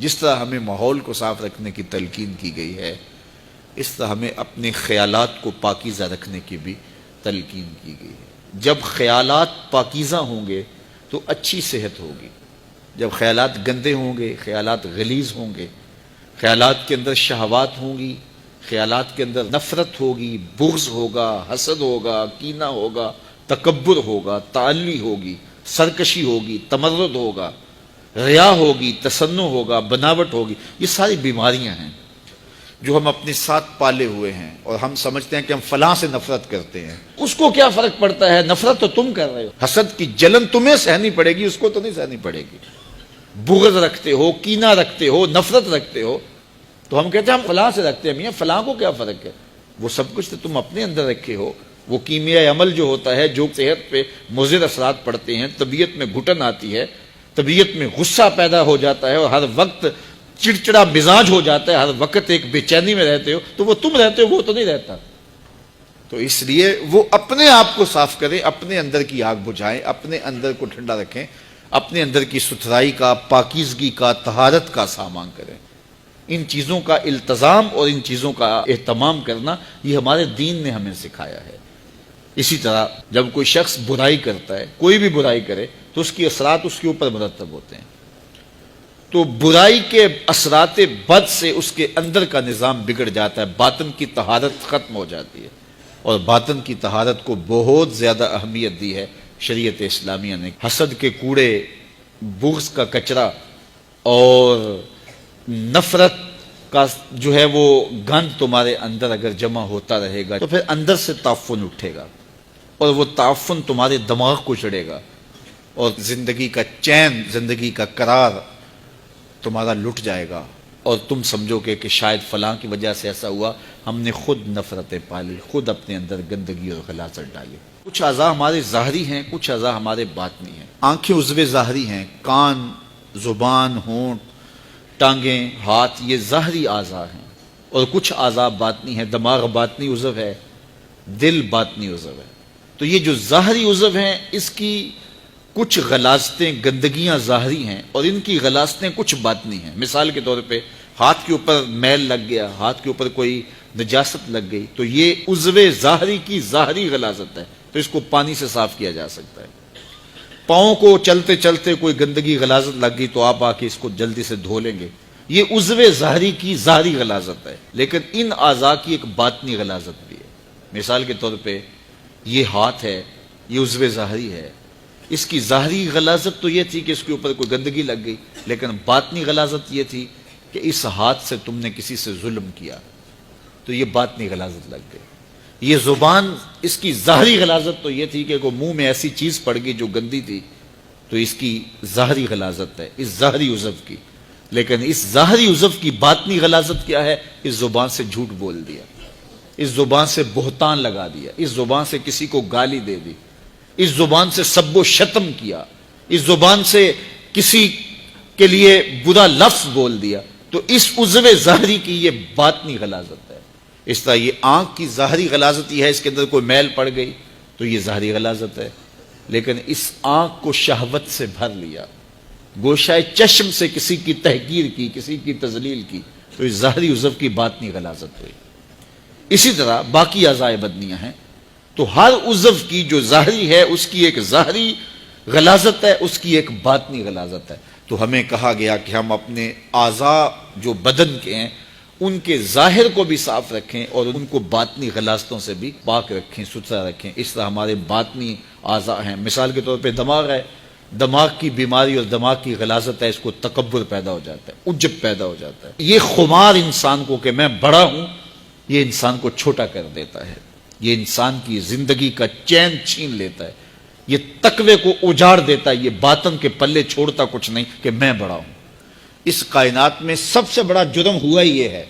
جس طرح ہمیں ماحول کو صاف رکھنے کی تلقین کی گئی ہے، اس طرح ہمیں اپنے خیالات کو پاکیزہ رکھنے کی بھی تلقین کی گئی ہے۔ جب خیالات پاکیزہ ہوں گے تو اچھی صحت ہوگی، جب خیالات گندے ہوں گے، خیالات غلیظ ہوں گے، خیالات کے اندر شہوات ہوں گی، خیالات کے اندر نفرت ہوگی، بغض ہوگا، حسد ہوگا، کینہ ہوگا، تکبر ہوگا، تعلی ہوگی، سرکشی ہوگی، تمرد ہوگا، ریا ہوگی، تصنع ہوگا، بناوٹ ہوگی، یہ ساری بیماریاں ہیں جو ہم اپنے ساتھ پالے ہوئے ہیں، اور ہم سمجھتے ہیں کہ ہم فلاں سے نفرت کرتے ہیں۔ اس کو کیا فرق پڑتا ہے؟ نفرت تو تم کر رہے ہو، حسد کی جلن تمہیں سہنی پڑے گی، اس کو تو نہیں سہنی پڑے گی۔ بغض رکھتے ہو، کینہ رکھتے ہو، نفرت رکھتے ہو، تو ہم کہتے ہیں ہم فلاں سے رکھتے ہیں۔ میاں فلاں کو کیا فرق ہے؟ وہ سب کچھ تو تم اپنے اندر رکھے ہو۔ وہ کیمیائی عمل جو ہوتا ہے، جو صحت پہ مضر اثرات پڑتے ہیں، طبیعت میں گھٹن آتی ہے، طبیعت میں غصہ پیدا ہو جاتا ہے، اور ہر وقت چڑچڑا مزاج ہو جاتا ہے، ہر وقت ایک بے چینی میں رہتے ہو، تو وہ تم رہتے ہو، وہ تو نہیں رہتا۔ تو اس لیے وہ اپنے آپ کو صاف کریں، اپنے اندر کی آگ بجھائیں، اپنے اندر کو ٹھنڈا رکھیں، اپنے اندر کی ستھرائی کا، پاکیزگی کا، طہارت کا سامان کریں۔ ان چیزوں کا التزام اور ان چیزوں کا اہتمام کرنا یہ ہمارے دین نے ہمیں سکھایا ہے۔ اسی طرح جب کوئی شخص برائی کرتا ہے، کوئی بھی برائی کرے، تو اس کی اثرات اس کے اوپر مرتب ہوتے ہیں۔ تو برائی کے اثرات بد سے اس کے اندر کا نظام بگڑ جاتا ہے، باطن کی طہارت ختم ہو جاتی ہے، اور باطن کی طہارت کو بہت زیادہ اہمیت دی ہے شریعت اسلامیہ نے۔ حسد کے کوڑے، بغض کا کچرا اور نفرت کا جو ہے وہ گند تمہارے اندر اگر جمع ہوتا رہے گا تو پھر اندر سے تعفن اٹھے گا، اور وہ تعفن تمہارے دماغ کو چڑھے گا، اور زندگی کا چین، زندگی کا قرار تمہارا لٹ جائے گا، اور تم سمجھو کہ شاید فلاں کی وجہ سے ایسا ہوا، ہم نے خود نفرتیں پالی، خود اپنے اندر گندگی اور غلاظت ڈالی۔ کچھ اعضاء ہمارے ظاہری ہیں، کچھ اعضاء ہمارے باطنی ہیں۔ آنکھیں عضو ظاہری ہیں، کان، زبان، ہونٹ، ٹانگیں، ہاتھ، یہ ظاہری اعضاء ہیں، اور کچھ اعضاء باطنی ہیں۔ دماغ باطنی عضو ہے، دل باطنی عضو ہے۔ تو یہ جو ظاہری عضو ہیں، اس کی کچھ غلاظتیں، گندگیاں ظاہری ہیں، اور ان کی غلاظتیں کچھ باطنی ہیں۔ مثال کے طور پہ ہاتھ کے اوپر میل لگ گیا، ہاتھ کے اوپر کوئی نجاست لگ گئی، تو یہ عضو ظاہری کی ظاہری غلاظت ہے، تو اس کو پانی سے صاف کیا جا سکتا ہے۔ پاؤں کو چلتے چلتے کوئی گندگی غلاظت لگ گئی تو آپ آ کے اس کو جلدی سے دھو لیں گے، یہ عضو ظاہری کی ظاہری غلاظت ہے۔ لیکن ان اعضاء کی ایک باطنی غلاظت بھی ہے۔ مثال کے طور پہ یہ ہاتھ ہے، یہ عضو ظاہری ہے، اس کی ظاہری غلاظت تو یہ تھی کہ اس کے اوپر کوئی گندگی لگ گئی، لیکن باطنی غلاظت یہ تھی کہ اس ہاتھ سے تم نے کسی سے ظلم کیا، تو یہ باطنی غلاظت لگ گئی۔ یہ زبان، اس کی ظاہری غلاظت تو یہ تھی کہ کوئی منہ میں ایسی چیز پڑ گئی جو گندی تھی، تو اس کی ظاہری غلاظت ہے، اس ظاہری عضو کی۔ لیکن اس ظاہری عضو کی باطنی غلاظت کیا ہے؟ اس زبان سے جھوٹ بول دیا، اس زبان سے بہتان لگا دیا، اس زبان سے کسی کو گالی دے دی، اس زبان سے سب و شتم کیا، اس زبان سے کسی کے لیے برا لفظ بول دیا، تو اس عضو ظاہری کی یہ باطنی غلاظت ہے۔ اس طرح یہ آنکھ کی ظاہری غلاظت یہ ہے، اس کے اندر کوئی میل پڑ گئی تو یہ ظاہری غلاظت ہے، لیکن اس آنکھ کو شہوت سے بھر لیا، گوشۂ چشم سے کسی کی تحقیر کی، کسی کی تذلیل کی، تو اس ظاہری عضو کی باطنی غلاظت ہوئی۔ اسی طرح باقی اعضاء بدنیاں ہیں، تو ہر عضو کی جو ظاہری ہے اس کی ایک ظاہری غلاظت ہے، اس کی ایک باطنی غلاظت ہے۔ تو ہمیں کہا گیا کہ ہم اپنے اعضاء جو بدن کے ہیں ان کے ظاہر کو بھی صاف رکھیں، اور ان کو باطنی غلاظتوں سے بھی پاک رکھیں، ستھرا رکھیں۔ اس طرح ہمارے باطنی اعضاء ہیں۔ مثال کے طور پہ دماغ ہے، دماغ کی بیماری اور دماغ کی غلاظت ہے، اس کو تکبر پیدا ہو جاتا ہے، عجب پیدا ہو جاتا ہے۔ یہ خمار انسان کو کہ میں بڑا ہوں، یہ انسان کو چھوٹا کر دیتا ہے، یہ انسان کی زندگی کا چین چھین لیتا ہے، یہ تقوی کو اجاڑ دیتا ہے، یہ باطن کے پلے چھوڑتا کچھ نہیں کہ میں بڑا ہوں۔ اس کائنات میں سب سے بڑا جرم ہوا ہی یہ ہے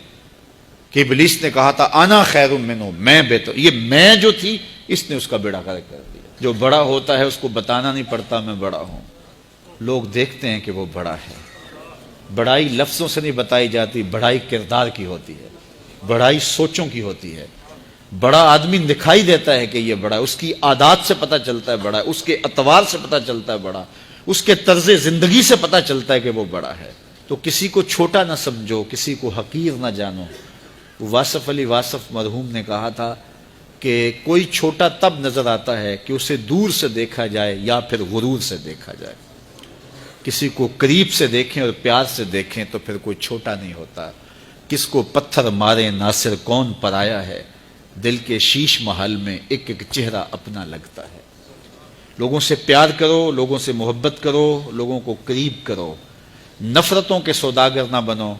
کہ ابلیس نے کہا تھا انا خیر منہ، میں بہتر، یہ میں جو تھی اس نے اس کا بیڑا غرق کر دیا۔ جو بڑا ہوتا ہے اس کو بتانا نہیں پڑتا میں بڑا ہوں، لوگ دیکھتے ہیں کہ وہ بڑا ہے۔ بڑائی لفظوں سے نہیں بتائی جاتی، بڑائی کردار کی ہوتی ہے، بڑائی سوچوں کی ہوتی ہے۔ بڑا آدمی دکھائی دیتا ہے کہ یہ بڑا ہے، اس کی عادات سے پتہ چلتا ہے بڑا ہے، اس کے اطوار سے پتہ چلتا ہے بڑا، اس کے طرز زندگی سے پتہ چلتا ہے کہ وہ بڑا ہے۔ تو کسی کو چھوٹا نہ سمجھو، کسی کو حقیر نہ جانو۔ واصف علی واصف مرحوم نے کہا تھا کہ کوئی چھوٹا تب نظر آتا ہے کہ اسے دور سے دیکھا جائے یا پھر غرور سے دیکھا جائے۔ کسی کو قریب سے دیکھیں اور پیار سے دیکھیں تو پھر کوئی چھوٹا نہیں ہوتا۔ کس کو پتھر مارے ناصر کون پرایا ہے، دل کے شیش محل میں ایک ایک چہرہ اپنا لگتا ہے۔ لوگوں سے پیار کرو، لوگوں سے محبت کرو، لوگوں کو قریب کرو، نفرتوں کے سوداگر نہ بنو،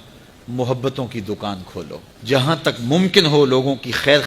محبتوں کی دکان کھولو۔ جہاں تک ممکن ہو لوگوں کی خیر